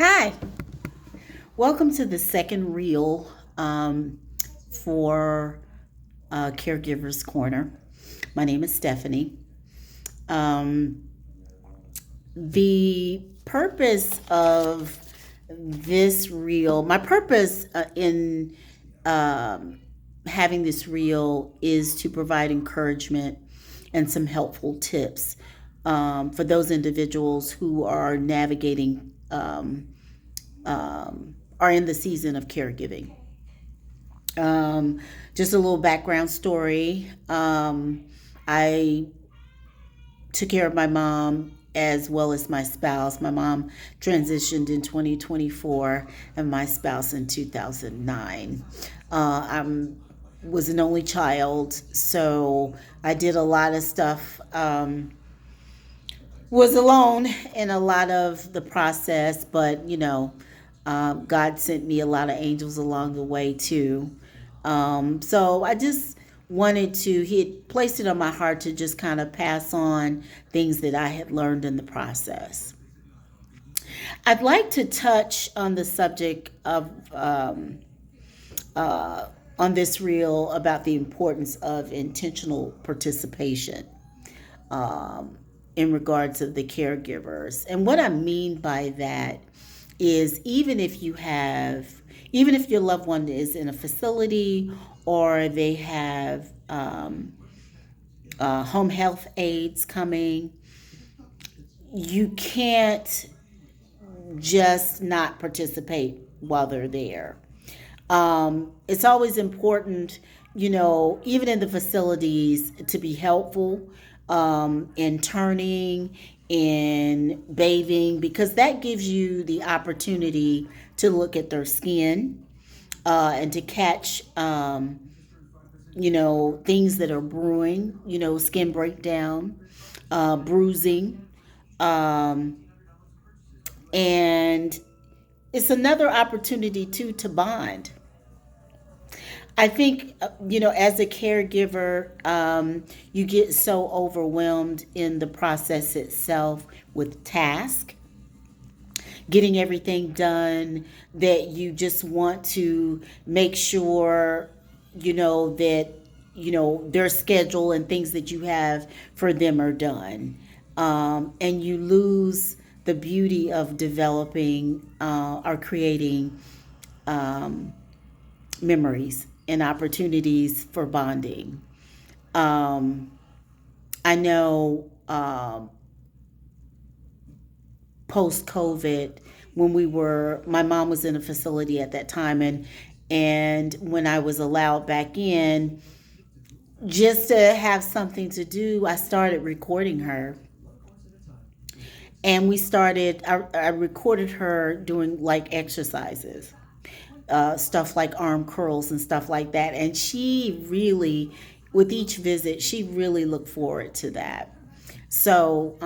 Hi, welcome to the second reel for Caregivers Corner. My name is Stephanie. Um, the purpose of this reel, my purpose in um, having this reel is to provide encouragement and some helpful tips for those individuals who are navigating, are in the season of caregiving. Um, just a little background story. I took care of my mom as well as my spouse. My mom transitioned in 2024 and my spouse in 2009. I was an only child, so I did a lot of stuff. Was alone in a lot of the process, but God sent me a lot of angels along the way too. So I just wanted to, he had placed it on my heart to just kind of pass on things that I had learned in the process. I'd like to touch on the subject of, uh, on this reel about the importance of intentional participation in regards of the caregivers. And what I mean by that is even if your loved one is in a facility or they have home health aides coming, you can't just not participate while they're there. It's always important, even in the facilities, to be helpful in turning, in bathing, because that gives you the opportunity to look at their skin and to catch, things that are brewing, skin breakdown, bruising. Um, and it's another opportunity, too, to bond. I think, as a caregiver, you get so overwhelmed in the process itself with task, getting everything done, that you just want to make sure, that, their schedule and things that you have for them are done. And you lose the beauty of developing or creating memories and opportunities for bonding. Um, I know post COVID, when my mom was in a facility at that time, and when I was allowed back in, just to have something to do, I started recording her. And I recorded her doing like exercises, stuff like arm curls and stuff like that. And she really, with each visit, she really looked forward to that. So,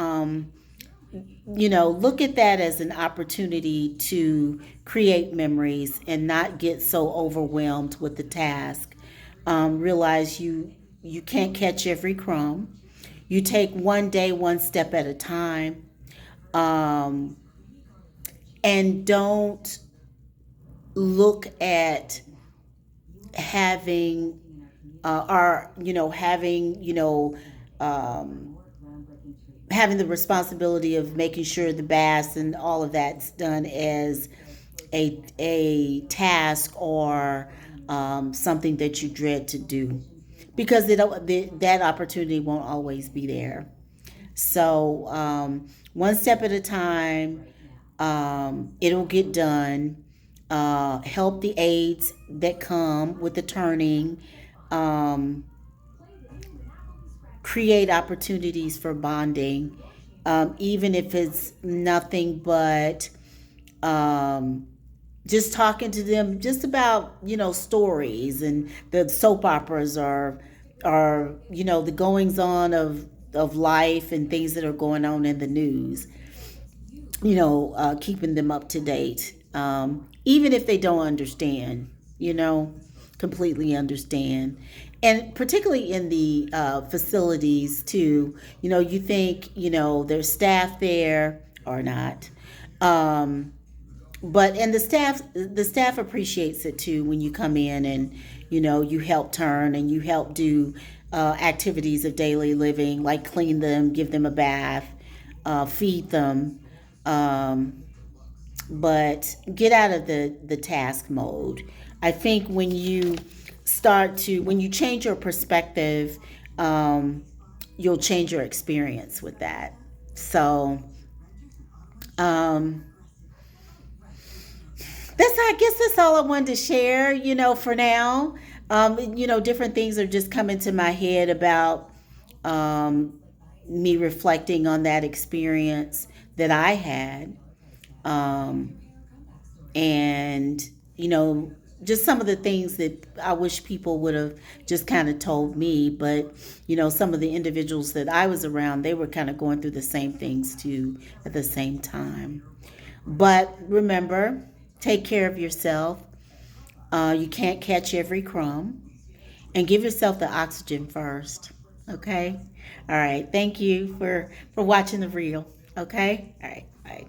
look at that as an opportunity to create memories and not get so overwhelmed with the task. Realize you can't catch every crumb. You take one day, one step at a time, um, and don't look at having or having um, having the responsibility of making sure the baths and all of that's done as a task or something that you dread to do, because that opportunity won't always be there. So one step at a time, it'll get done. Help the aides that come with the turning. Um, Create opportunities for bonding, even if it's nothing but um, just talking to them just about stories and the soap operas, or the goings on of life and things that are going on in the news, keeping them up to date, even if they don't understand, you know, completely understand. And particularly in the facilities, too, you think, there's staff there or not. Um, but and the staff appreciates it too when you come in and you help turn and you help do activities of daily living, like clean them, give them a bath, feed them, um, but get out of the task mode. I think when you change your perspective, um, you'll change your experience with that. So um, I guess that's all I wanted to share. For now, different things are just coming to my head about um, me reflecting on that experience that I had. Um, and you know just some of the things that I wish people would have just kind of told me, but some of the individuals that I was around, they were kind of going through the same things too at the same time. But remember, take care of yourself. You can't catch every crumb, and give yourself the oxygen first. Okay. All right, thank you for watching the reel. Okay. All right, bye.